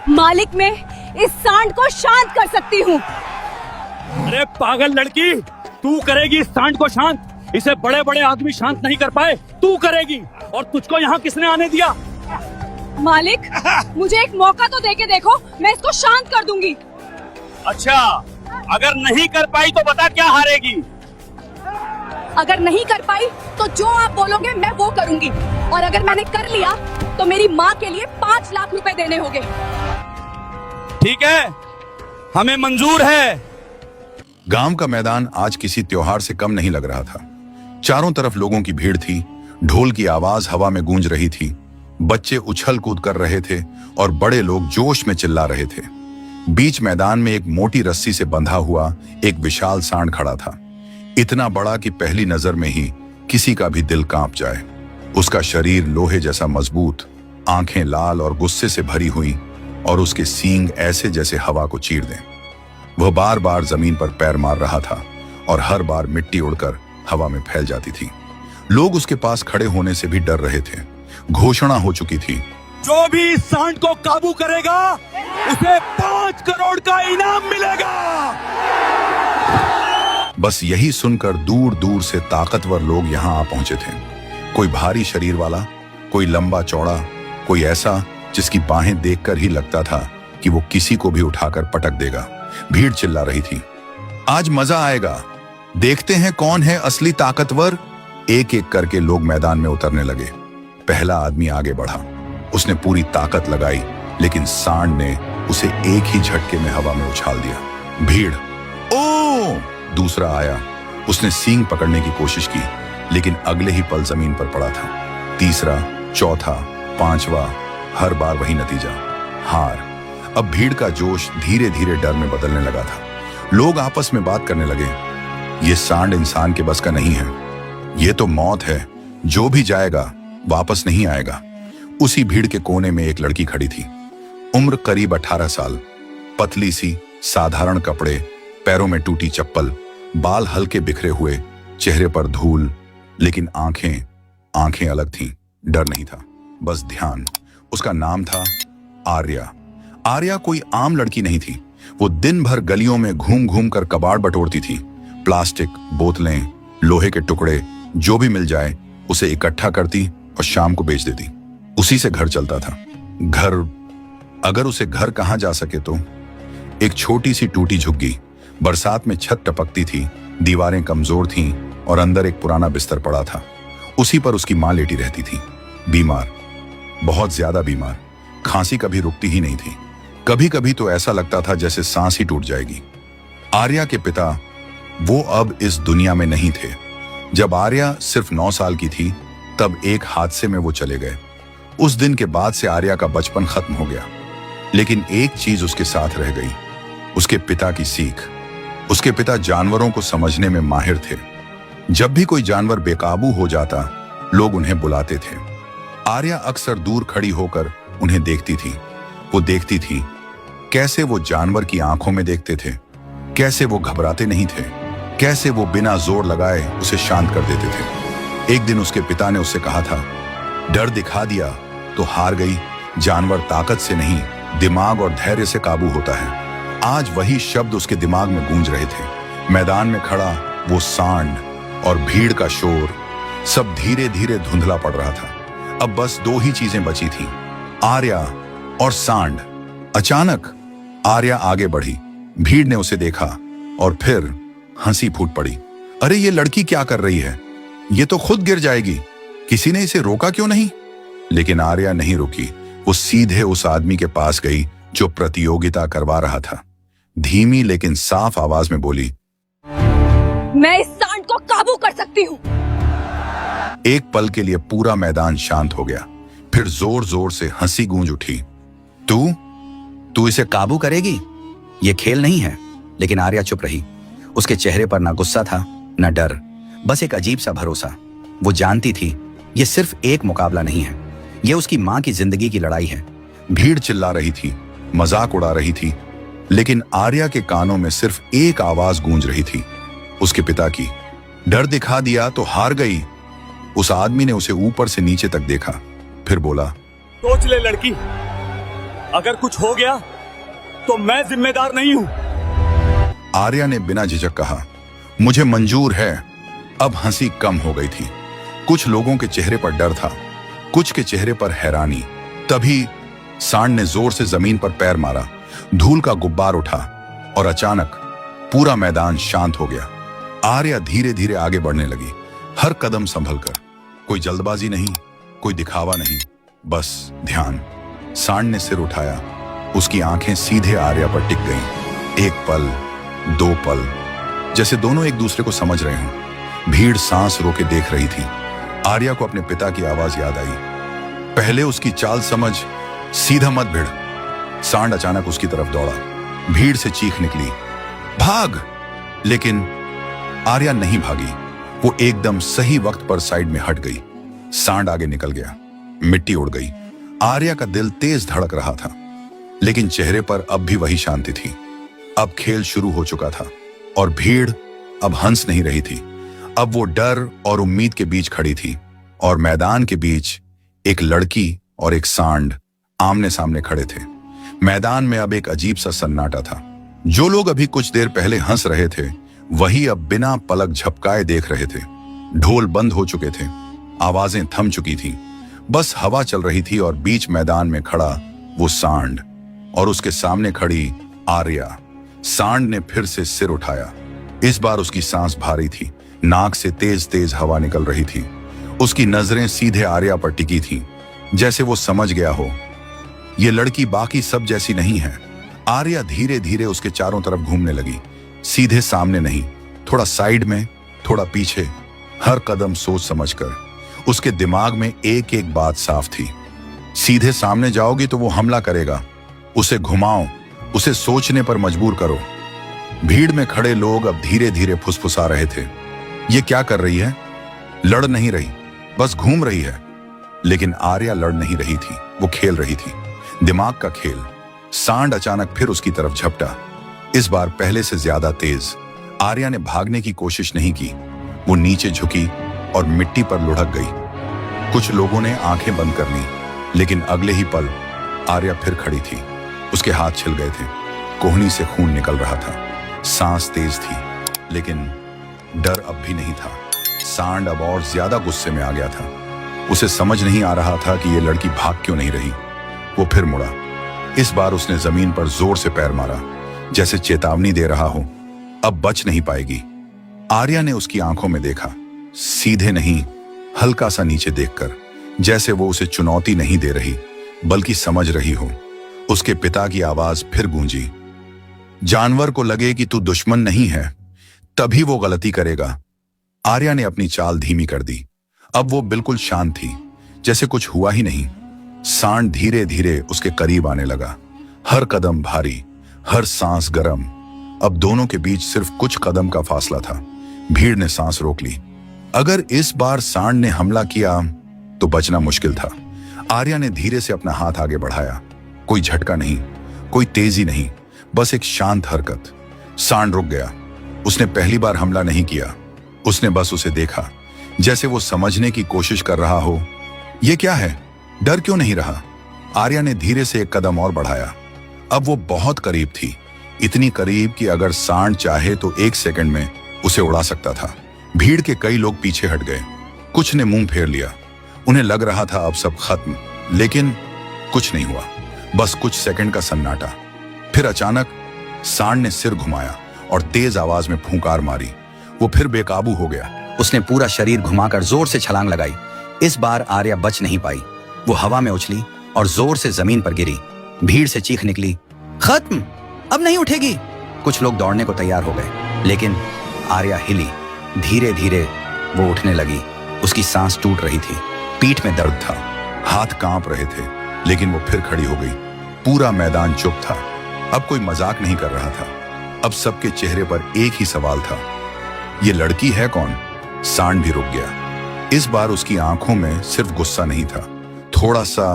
मालिक, मैं इस सांड को शांत कर सकती हूँ। अरे पागल लड़की, तू करेगी इस सांड को शांत? इसे बड़े बड़े आदमी शांत नहीं कर पाए, तू करेगी। और तुझको यहाँ किसने आने दिया? मालिक, मुझे एक मौका तो देके देखो, मैं इसको शांत कर दूंगी। अच्छा, अगर नहीं कर पाई तो बता क्या हारेगी? अगर नहीं कर पाई तो जो आप बोलोगे मैं वो करूंगी, और अगर मैंने कर लिया तो मेरी माँ के लिए 5 लाख रुपए देने होंगे। ठीक है, हमें मंजूर है। गांव का मैदान आज किसी त्योहार से कम नहीं लग रहा था। चारों तरफ लोगों की भीड़ थी, ढोल की आवाज हवा में गूंज रही थी, बच्चे उछल कूद कर रहे थे और बड़े लोग जोश में चिल्ला रहे थे। बीच मैदान में एक मोटी रस्सी से बंधा हुआ एक विशाल सांड खड़ा था, इतना बड़ा कि पहली नजर में ही किसी का भी दिल कांप जाए। उसका शरीर लोहे जैसा मजबूत, आंखें लाल और गुस्से से भरी हुई, और उसके सींग ऐसे जैसे हवा को चीर दें। वह बार बार जमीन पर पैर मार रहा था और हर बार मिट्टी उड़कर हवा में फैल जाती थी। लोग उसके पास खड़े होने से भी डर रहे थे। घोषणा हो चुकी थी, जो भी इस सांड को काबू करेगा उसे 5 करोड़ का इनाम मिलेगा। बस यही सुनकर दूर दूर से ताकतवर लोग यहाँ आ पहुंचे थे। कोई भारी शरीर वाला, कोई लंबा चौड़ा, कोई ऐसा जिसकी बाहें देखकर ही लगता था कि वो किसी को भी उठाकर पटक देगा। भीड़ चिल्ला रही थी, आज मजा आएगा, देखते हैं कौन है असली ताकतवर। एक एक करके लोग मैदान में उतरने लगे। पहला आदमी आगे बढ़ा, उसने पूरी ताकत लगाई, लेकिन सांड ने उसे एक ही झटके में हवा में उछाल दिया। भीड़, ओ! दूसरा आया, उसने सींग पकड़ने की कोशिश की, लेकिन अगले ही पल जमीन पर पड़ा था। तीसरा, चौथा, पांचवा, हर बार वही नतीजा, हार। अब भीड़ का जोश धीरे धीरे डर में बदलने लगा था। लोग आपस में बात करने लगे, ये सांड इंसान के बस का नहीं है, ये तो मौत है, जो भी जाएगा वापस नहीं आएगा। उसी भीड़ के कोने में एक लड़की खड़ी थी, उम्र करीब 18 साल, पतली सी, साधारण कपड़े, पैरों में टूटी चप्पल, बाल हल्के बिखरे हुए, चेहरे पर धूल, लेकिन आंखें अलग थीं। डर नहीं था, बस ध्यान। उसका नाम था आर्या। आर्या कोई आम लड़की नहीं थी। वो दिन भर गलियों में घूम घूम कर कबाड़ बटोरती थी। प्लास्टिक, बोतलें, लोहे के टुकड़े, जो भी मिल जाए उसे इकट्ठा करती और शाम को बेच देती। उसी से घर चलता था। घर, अगर उसे घर कहाँ जा सके तो एक छोटी सी टूटी झुग्गी, बरसात में छत टपकती थी, दीवारें कमजोर थीं और अंदर एक पुराना बिस्तर पड़ा था। उसी पर उसकी मां लेटी रहती थी, बीमार, बहुत ज्यादा बीमार। खांसी कभी रुकती ही नहीं थी। कभी कभी तो ऐसा लगता था जैसे सांस ही टूट जाएगी। आर्या के पिता, वो अब इस दुनिया में नहीं थे। जब आर्या सिर्फ 9 साल की थी, तब एक हादसे में वो चले गए। उस दिन के बाद से आर्या का बचपन खत्म हो गया, लेकिन एक चीज उसके साथ रह गई, उसके पिता की सीख। उसके पिता जानवरों को समझने में माहिर थे। जब भी कोई जानवर बेकाबू हो जाता, लोग उन्हें बुलाते थे। आर्या अक्सर दूर खड़ी होकर उन्हें देखती थी। वो देखती थी कैसे वो जानवर की आंखों में देखते थे, कैसे वो घबराते नहीं थे, कैसे वो बिना जोर लगाए उसे शांत कर देते थे। एक दिन उसके पिता ने उससे कहा था, डर दिखा दिया तो हार गई। जानवर ताकत से नहीं, दिमाग और धैर्य से काबू होता है। आज वही शब्द उसके दिमाग में गूंज रहे थे। मैदान में खड़ा वो सांड और भीड़ का शोर, सब धीरे धीरे धुंधला पड़ रहा था। अब बस 2 ही चीजें बची थीं, आर्या और सांड। अचानक आर्या आगे बढ़ी, भीड़ ने उसे देखा और फिर हंसी फूट पड़ी। अरे ये लड़की क्या कर रही है, ये तो खुद गिर जाएगी, किसी ने इसे रोका क्यों नहीं? लेकिन आर्या नहीं रुकी। वो सीधे उस आदमी के पास गई जो प्रतियोगिता करवा रहा था। धीमी लेकिन साफ आवाज में बोली, मैं इस सांड को काबू कर सकती हूँ। एक पल के लिए पूरा मैदान शांत हो गया। फिर जोर जोर से हंसी गूंज उठी। तू इसे काबू करेगी? ये खेल नहीं है। लेकिन आर्या चुप रही। उसके चेहरे पर ना गुस्सा था, ना डर, बस एक अजीब सा भरोसा। वो जानती थी ये सिर्फ एक मुकाबला नहीं है, ये उसकी माँ की जिंदगी की लड़ाई है। भीड़ चिल्ला रही थी, मजाक उड़ा रही थी, लेकिन आर्या के कानों में सिर्फ एक आवाज गूंज रही थी, उसके पिता की। डर दिखा दिया तो हार गई। उस आदमी ने उसे ऊपर से नीचे तक देखा, फिर बोला, सोच ले लड़की, अगर कुछ हो गया तो मैं जिम्मेदार नहीं हूं। आर्या ने बिना झिझक कहा, मुझे मंजूर है। अब हंसी कम हो गई थी। कुछ लोगों के चेहरे पर डर था, कुछ के चेहरे पर हैरानी। तभी सांड ने जोर से जमीन पर पैर मारा, धूल का गुब्बार उठा और अचानक पूरा मैदान शांत हो गया। आर्या धीरे धीरे आगे बढ़ने लगी, हर कदम संभल कर। कोई जल्दबाजी नहीं, कोई दिखावा नहीं, बस ध्यान। सांड ने सिर उठाया, उसकी आंखें सीधे आर्या पर टिक गईं। एक पल, दो पल, जैसे दोनों एक दूसरे को समझ रहे हों। भीड़ सांस रोके देख रही थी। आर्या को अपने पिता की आवाज याद आई, पहले उसकी चाल समझ, सीधा मत भिड़। सांड अचानक उसकी तरफ दौड़ा, भीड़ से चीख निकली, भाग! लेकिन आर्या नहीं भागी। वो एकदम सही वक्त पर साइड में हट गई। सांड आगे निकल गया, मिट्टी उड़ गई। आर्या का दिल तेज धड़क रहा था, लेकिन चेहरे पर अब भी वही शांति थी। अब खेल शुरू हो चुका था और भीड़ अब हंस नहीं रही थी। अब वो डर और उम्मीद के बीच खड़ी थी और मैदान के बीच एक लड़की और एक सांड आमने सामने खड़े थे। मैदान में अब एक अजीब सा सन्नाटा था। जो लोग अभी कुछ देर पहले हंस रहे थे, वही अब बिना पलक झपकाए देख रहे थे। ढोल बंद हो चुके थे, आवाजें थम चुकी थीं। बस हवा चल रही थी और बीच मैदान में खड़ा वो सांड और उसके सामने खड़ी आर्या। सांड ने फिर से सिर उठाया। इस बार उसकी सांस भारी थी, नाक से तेज तेज हवा निकल रही थी। उसकी नजरें सीधे आर्या पर टिकी थीं, जैसे वो समझ गया हो ये लड़की बाकी सब जैसी नहीं है। आर्या धीरे धीरे उसके चारों तरफ घूमने लगी, सीधे सामने नहीं, थोड़ा साइड में, थोड़ा पीछे, हर कदम सोच समझकर। उसके दिमाग में एक एक बात साफ थी, सीधे सामने जाओगी तो वो हमला करेगा, उसे घुमाओ, उसे सोचने पर मजबूर करो। भीड़ में खड़े लोग अब धीरे धीरे फुसफुसा रहे थे, ये क्या कर रही है? लड़ नहीं रही, बस घूम रही है। लेकिन आर्या लड़ नहीं रही थी, वो खेल रही थी, दिमाग का खेल। सांड अचानक फिर उसकी तरफ झपटा, इस बार पहले से ज्यादा तेज। आर्या ने भागने की कोशिश नहीं की, वो नीचे झुकी और मिट्टी पर लुढ़क गई। कुछ लोगों ने आंखें बंद कर ली, लेकिन अगले ही पल आर्या फिर खड़ी थी। उसके हाथ छिल गए थे, कोहनी से खून निकल रहा था, सांस तेज थी, लेकिन डर अब भी नहीं था। सांड अब और ज्यादा गुस्से में आ गया था। उसे समझ नहीं आ रहा था कि ये लड़की भाग क्यों नहीं रही। वो फिर मुड़ा, इस बार उसने जमीन पर जोर से पैर मारा, जैसे चेतावनी दे रहा हो, अब बच नहीं पाएगी। आर्या ने उसकी आंखों में देखा, सीधे नहीं, हल्का सा नीचे देखकर, जैसे वो उसे चुनौती नहीं दे रही बल्कि समझ रही हो। उसके पिता की आवाज फिर गूंजी, जानवर को लगे कि तू दुश्मन नहीं है, तभी वो गलती करेगा। आर्या ने अपनी चाल धीमी कर दी। अब वो बिल्कुल शांत थी, जैसे कुछ हुआ ही नहीं। सांड धीरे धीरे उसके करीब आने लगा, हर कदम भारी, हर सांस गरम। अब दोनों के बीच सिर्फ कुछ कदम का फासला था। भीड़ ने सांस रोक ली। अगर इस बार सांड ने हमला किया तो बचना मुश्किल था। आर्या ने धीरे से अपना हाथ आगे बढ़ाया, कोई झटका नहीं, कोई तेजी नहीं, बस एक शांत हरकत। सांड रुक गया। उसने पहली बार हमला नहीं किया, उसने बस उसे देखा, जैसे वो समझने की कोशिश कर रहा हो, ये क्या है, डर क्यों नहीं रहा। आर्या ने धीरे से एक कदम और बढ़ाया। अब वो बहुत करीब थी, इतनी करीब कि अगर सांड चाहे तो एक सेकंड में उसे उड़ा सकता था। भीड़ के कई लोग पीछे हट गए, कुछ ने मुंह फेर लिया। उन्हें लग रहा था अब सब खत्म, लेकिन कुछ नहीं हुआ, बस कुछ सेकंड का सन्नाटा। फिर अचानक सांड ने सिर घुमाया और तेज आवाज में फूंकार मारी। वो फिर बेकाबू हो गया। उसने पूरा शरीर घुमाकर जोर से छलांग लगाई। इस बार आर्या बच नहीं पाई। वो हवा में उछली और जोर से जमीन पर गिरी। भीड़ से चीख निकली, खत्म, अब नहीं उठेगी। कुछ लोग दौड़ने को तैयार हो गए, लेकिन आर्या हिली। धीरे धीरे वो उठने लगी। उसकी सांस टूट रही थी, पीठ में दर्द था, हाथ कांप रहे थे, लेकिन वो फिर खड़ी हो गई। पूरा मैदान चुप था। अब कोई मजाक नहीं कर रहा था। अब सबके चेहरे पर एक ही सवाल था, ये लड़की है कौन। सांड भी रुक गया। इस बार उसकी आंखों में सिर्फ गुस्सा नहीं था, थोड़ा सा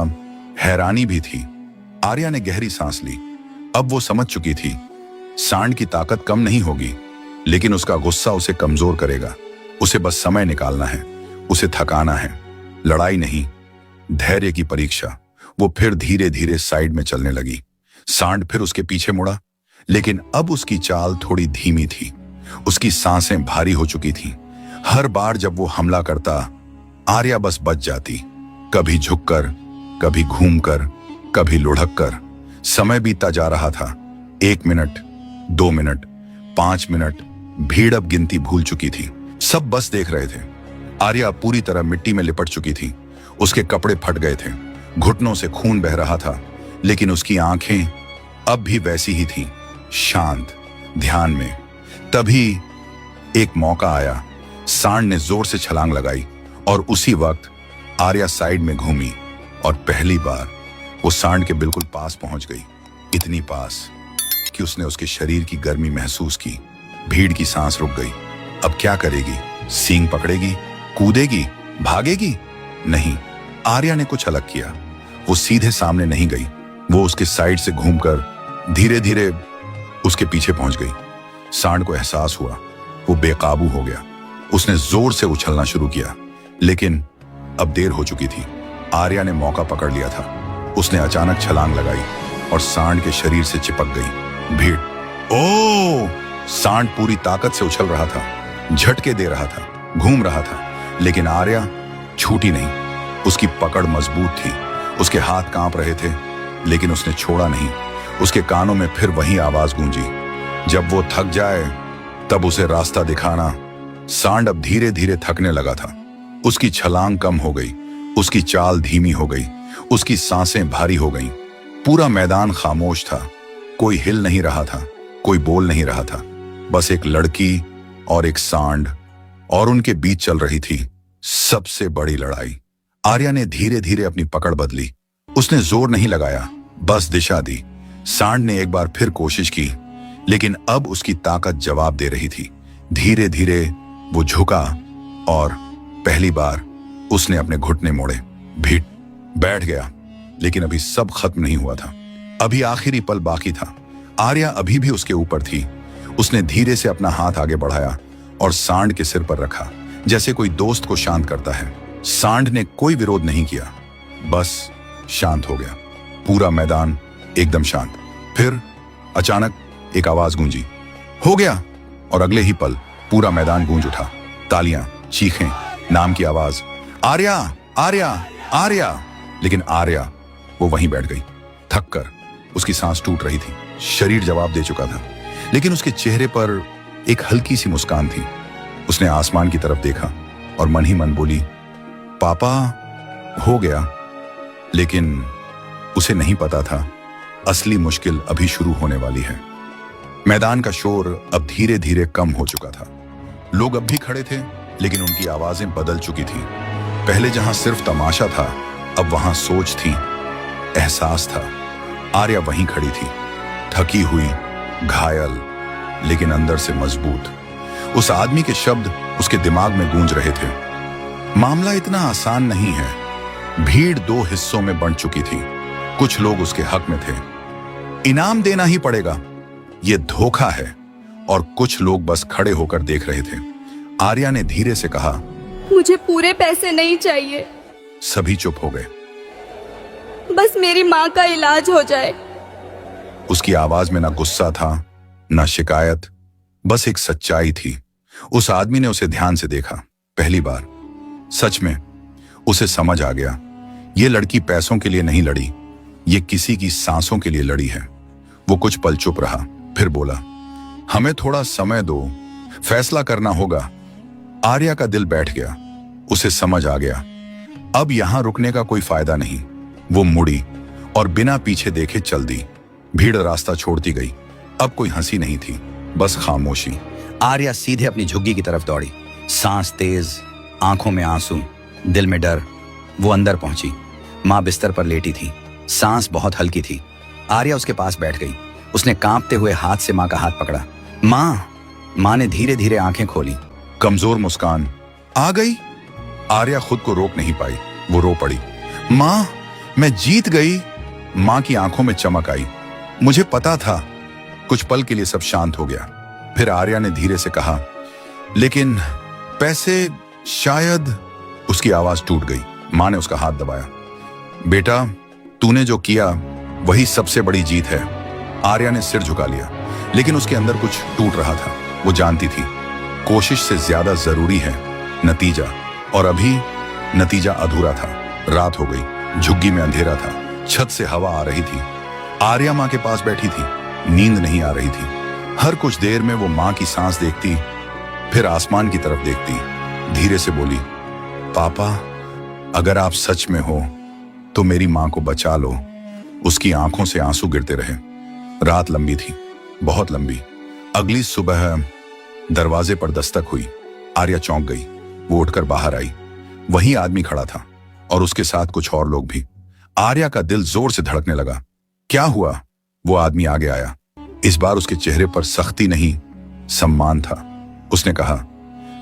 हैरानी भी थी। आर्या ने गहरी सांस ली। अब वो समझ चुकी थी, सांड की ताकत कम नहीं होगी, लेकिन उसका गुस्सा उसे कमजोर करेगा। उसे बस समय निकालना है, उसे थकाना है। लड़ाई नहीं, धैर्य की परीक्षा। वो फिर धीरे धीरे साइड में चलने लगी। सांड फिर उसके पीछे मुड़ा, लेकिन अब उसकी चाल थोड़ी धीमी थी। उसकी सांसें भारी हो चुकी थीं। हर बार जब वो हमला करता, आर्या बस बच जाती, कभी झुककर, कभी घूमकर, कभी लुढ़ककर। समय बीतता जा रहा था। 1 मिनट, 2 मिनट, 5 मिनट। भीड़ अब गिनती भूल चुकी थी। सब बस देख रहे थे। आर्या पूरी तरह मिट्टी में लिपट चुकी थी। उसके कपड़े फट गए थे, घुटनों से खून बह रहा था, लेकिन उसकी आंखें अब भी वैसी ही थीं, शांत, ध्यान में। तभी एक मौका आया। सांड ने जोर से छलांग लगाई और उसी वक्त आर्या साइड में घूमी और पहली बार वो सांड के बिल्कुल पास पहुंच गई। इतनी पास कि उसने उसके शरीर की गर्मी महसूस की। भीड़ की सांस रुक गई। अब क्या करेगी? सींग पकड़ेगी, कूदेगी, भागेगी? नहीं, आर्या ने कुछ अलग किया। वो सीधे सामने नहीं गई। वो उसके साइड से घूमकर धीरे धीरे उसके पीछे पहुंच गई। सांड को एहसास हुआ वो बेकाबू हो गया। उसने जोर से उछलना शुरू किया, लेकिन अब देर हो चुकी थी। आर्या ने मौका पकड़ लिया था। उसने अचानक छलांग लगाई और सांड के शरीर से चिपक गई। भीड़, ओ! सांड पूरी ताकत से उछल रहा था, झटके दे रहा था, घूम रहा था, लेकिन आर्या छूटी नहीं। उसकी पकड़ मजबूत थी। उसके हाथ कांप रहे थे, लेकिन उसने छोड़ा नहीं। उसके कानों में फिर वही आवाज गूंजी, जब वो थक जाए तब उसे रास्ता दिखाना। सांड अब धीरे धीरे थकने लगा था। उसकी छलांग कम हो गई, उसकी चाल धीमी हो गई, उसकी सांसें भारी हो गईं। पूरा मैदान खामोश था। कोई हिल नहीं रहा था, कोई बोल नहीं रहा था। बस एक लड़की और एक सांड, और उनके बीच चल रही थी सबसे बड़ी लड़ाई। आर्या ने धीरे धीरे अपनी पकड़ बदली। उसने जोर नहीं लगाया, बस दिशा दी। सांड ने एक बार फिर कोशिश की, लेकिन अब उसकी ताकत जवाब दे रही थी। धीरे धीरे वो झुका और पहली बार उसने अपने घुटने मोड़े। भीड़ बैठ गया, लेकिन अभी सब खत्म नहीं हुआ था। अभी आखिरी पल बाकी था। आर्या अभी भी उसके ऊपर थी। उसने धीरे से अपना हाथ आगे बढ़ाया और सांड के सिर पर रखा, जैसे कोई दोस्त को शांत करता है। सांड ने कोई विरोध नहीं किया, बस शांत हो गया। पूरा मैदान एकदम शांत। फिर अचानक एक आवाज गूंजी, हो गया! और अगले ही पल पूरा मैदान गूंज उठा। तालियां, चीखें, नाम की आवाज, आर्या, आर्या, आर्या। लेकिन आर्या वो वहीं बैठ गई, थक कर। उसकी सांस टूट रही थी, शरीर जवाब दे चुका था, लेकिन उसके चेहरे पर एक हल्की सी मुस्कान थी। उसने आसमान की तरफ देखा और मन ही मन बोली, पापा, हो गया। लेकिन उसे नहीं पता था असली मुश्किल अभी शुरू होने वाली है। मैदान का शोर अब धीरे धीरे कम हो चुका था। लोग अब भी खड़े थे, लेकिन उनकी आवाजें बदल चुकी थीं। पहले जहां सिर्फ तमाशा था, अब वहां सोच थी, एहसास था। आर्या वहीं खड़ी थी, थकी हुई, घायल, लेकिन अंदर से मजबूत। उस आदमी के शब्द उसके दिमाग में गूंज रहे थे, मामला इतना आसान नहीं है। भीड़ 2 हिस्सों में बंट चुकी थी। कुछ लोग उसके हक में थे, इनाम देना ही पड़ेगा, यह धोखा है। और कुछ लोग बस खड़े होकर देख रहे थे। आर्या ने धीरे से कहा, मुझे पूरे पैसे नहीं चाहिए, सभी चुप हो गए। बस मेरी माँ का इलाज हो जाए। उसकी आवाज में ना गुस्सा था, ना शिकायत, बस एक सच्चाई थी। उस आदमी ने उसे ध्यान से देखा, पहली बार। सच में उसे समझ आ गया, ये लड़की पैसों के लिए नहीं लड़ी, ये किसी की सांसों के लिए लड़ी है। वो कुछ पल चुप रहा, फिर बोला, हमें थोड़ा समय दो, फैसला करना होगा। आर्या का दिल बैठ गया। उसे समझ आ गया, अब यहां रुकने का कोई फायदा नहीं। वो मुड़ी और बिना पीछे देखे चल दी। भीड़ रास्ता छोड़ती गई। अब कोई हंसी नहीं थी, बस खामोशी। आर्या सीधे अपनी झुग्गी की तरफ दौड़ी, सांस तेज, आंखों में आंसू, दिल में डर। वो अंदर पहुंची। माँ बिस्तर पर लेटी थी, सांस बहुत हल्की थी। आर्या उसके पास बैठ गई। उसने कांपते हुए हाथ से माँ का हाथ पकड़ा। माँ ने धीरे धीरे आंखें खोली। कमजोर मुस्कान आ गई। आर्या खुद को रोक नहीं पाई, वो रो पड़ी। माँ, मैं जीत गई। माँ की आंखों में चमक आई। मुझे पता था। कुछ पल के लिए सब शांत हो गया। फिर आर्या ने धीरे से कहा, लेकिन पैसे शायद। उसकी आवाज टूट गई। माँ ने उसका हाथ दबाया। बेटा, तूने जो किया वही सबसे बड़ी जीत है। आर्या ने सिर झुका लिया, लेकिन उसके अंदर कुछ टूट रहा था। वो जानती थी कोशिश से ज्यादा जरूरी है नतीजा, और अभी नतीजा अधूरा था। रात हो गई, झुग्गी में अंधेरा था, छत से हवा आ रही थी। आर्या माँ के पास बैठी थी, नींद नहीं आ रही थी। हर कुछ देर में वो माँ की सांस देखती, फिर आसमान की तरफ देखती। धीरे से बोली, पापा अगर आप सच में हो तो मेरी माँ को बचा लो। उसकी आंखों से आंसू गिरते रहे। रात लंबी थी, बहुत लंबी। अगली सुबह दरवाजे पर दस्तक हुई। आर्या चौंक गई। वो उठकर बाहर आई। वही आदमी खड़ा था और उसके साथ कुछ और लोग भी। आर्या का दिल जोर से धड़कने लगा। क्या हुआ? वो आदमी आगे आया। इस बार उसके चेहरे पर सख्ती नहीं, सम्मान था। उसने कहा,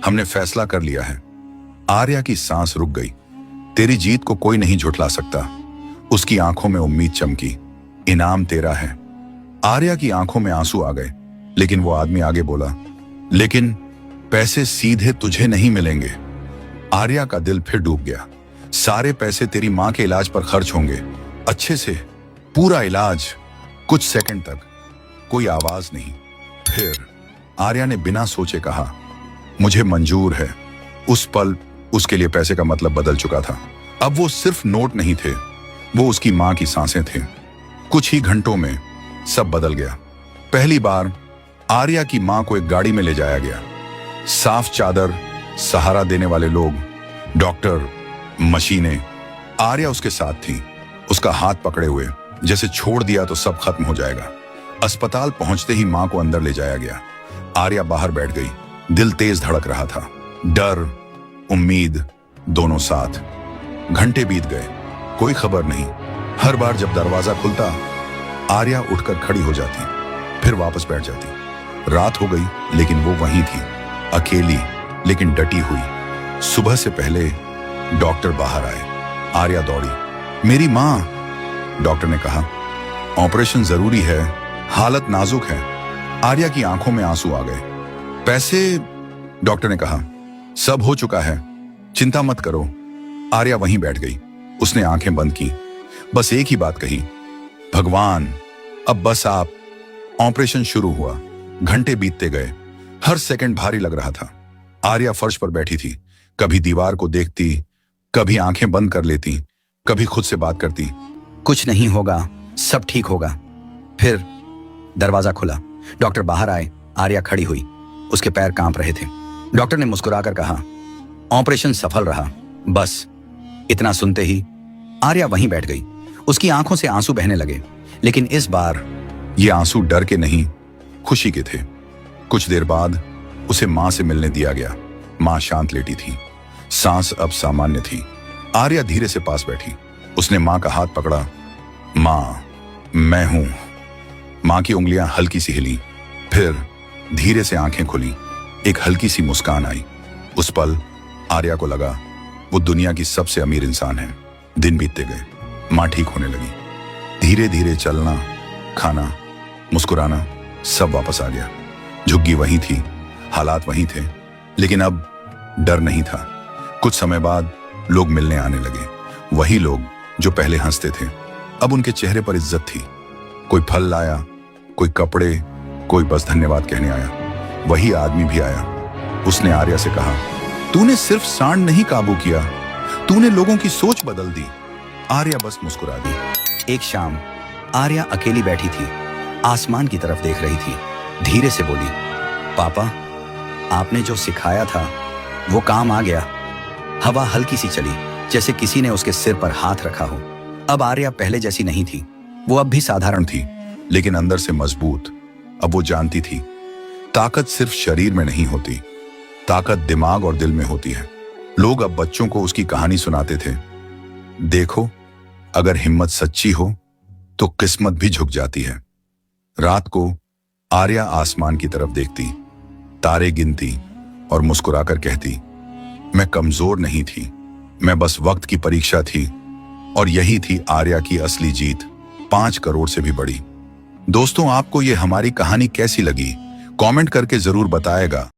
हमने फैसला कर लिया है। आर्या की सांस रुक गई। तेरी जीत को कोई नहीं झुठला सकता। उसकी आंखों में उम्मीद चमकी। इनाम तेरा है। आर्या की आंखों में आंसू आ गए, लेकिन वो आदमी आगे बोला, लेकिन पैसे सीधे तुझे नहीं मिलेंगे। आर्या का दिल फिर डूब गया। सारे पैसे तेरी मां के इलाज पर खर्च होंगे, अच्छे से, पूरा इलाज। कुछ सेकंड तक कोई आवाज नहीं। फिर आर्या ने बिना सोचे कहा, मुझे मंजूर है। उस पल उसके लिए पैसे का मतलब बदल चुका था। अब वो सिर्फ नोट नहीं थे, वो उसकी मां की सांसें थे। कुछ ही घंटों में सब बदल गया। पहली बार आर्या की मां को एक गाड़ी में ले जाया गया। साफ चादर, सहारा देने वाले लोग, डॉक्टर, मशीनें। आर्या उसके साथ थी, उसका हाथ पकड़े हुए, जैसे छोड़ दिया तो सब खत्म हो जाएगा। अस्पताल पहुंचते ही मां को अंदर ले जाया गया। आर्या बाहर बैठ गई। दिल तेज धड़क रहा था। डर, उम्मीद, दोनों साथ। घंटे बीत गए, कोई खबर नहीं। हर बार जब दरवाजा खुलता, आर्या उठकर खड़ी हो जाती, फिर वापस बैठ जाती। रात हो गई, लेकिन वो वहीं थी, अकेली लेकिन डटी हुई। सुबह से पहले डॉक्टर बाहर आए। आर्या दौड़ी। मेरी मां, डॉक्टर ने कहा, ऑपरेशन जरूरी है, हालत नाजुक है। आर्या की आंखों में आंसू आ गए। पैसे, डॉक्टर ने कहा, सब हो चुका है, चिंता मत करो। आर्या वहीं बैठ गई। उसने आंखें बंद की, बस एक ही बात कही, भगवान अब बस आप। ऑपरेशन शुरू हुआ। घंटे बीतते गए। हर सेकंड भारी लग रहा था। आर्या फर्श पर बैठी थी, कभी दीवार को देखती, कभी आंखें बंद कर लेती, कभी खुद से बात करती, कुछ नहीं होगा, सब ठीक होगा। फिर दरवाजा खुला। डॉक्टर बाहर आए। आर्या खड़ी हुई, उसके पैर कांप रहे थे। डॉक्टर ने मुस्कुराकर कहा, ऑपरेशन सफल रहा। बस इतना सुनते ही आर्या वहीं बैठ गई। उसकी आंखों से आंसू बहने लगे, लेकिन इस बार ये आंसू डर के नहीं, खुशी के थे। कुछ देर बाद उसे मां से मिलने दिया गया। मां शांत लेटी थी, सांस अब सामान्य थी। आर्या धीरे से पास बैठी। उसने मां का हाथ पकड़ा। मां, मैं हूं। मां की उंगलियां हल्की सी हिली, फिर धीरे से आंखें खुली। एक हल्की सी मुस्कान आई। उस पल आर्या को लगा वो दुनिया की सबसे अमीर इंसान है। दिन बीतते गए। मां ठीक होने लगी। धीरे धीरे चलना, खाना, मुस्कुराना सब वापस आ गया। झुग्गी वहीं थी, हालात वहीं थे, लेकिन अब डर नहीं था। कुछ समय बाद लोग मिलने आने लगे। वही लोग जो पहले हंसते थे, अब उनके चेहरे पर इज्जत थी। कोई फल लाया, कोई कपड़े, कोई बस धन्यवाद कहने आया। वही आदमी भी आया। उसने आर्या से कहा, तूने सिर्फ सांड नहीं काबू किया, तूने लोगों की सोच बदल दी। आर्या बस मुस्कुरा दी। एक शाम आर्या अकेली बैठी थी, आसमान की तरफ देख रही थी। धीरे से बोली, पापा आपने जो सिखाया था वो काम आ गया। हवा हल्की सी चली, जैसे किसी ने उसके सिर पर हाथ रखा हो। अब आर्या पहले जैसी नहीं थी। वो अब भी साधारण थी, लेकिन अंदर से मजबूत। अब वो जानती थी ताकत सिर्फ शरीर में नहीं होती, ताकत दिमाग और दिल में होती है। लोग अब बच्चों को उसकी कहानी सुनाते थे। देखो, अगर हिम्मत सच्ची हो तो किस्मत भी झुक जाती है। रात को आर्या आसमान की तरफ देखती, तारे गिनती और मुस्कुराकर कहती, मैं कमजोर नहीं थी, मैं बस वक्त की परीक्षा थी। और यही थी आर्या की असली जीत, 5 करोड़ से भी बड़ी। दोस्तों, आपको ये हमारी कहानी कैसी लगी? कमेंट करके जरूर बताएगा।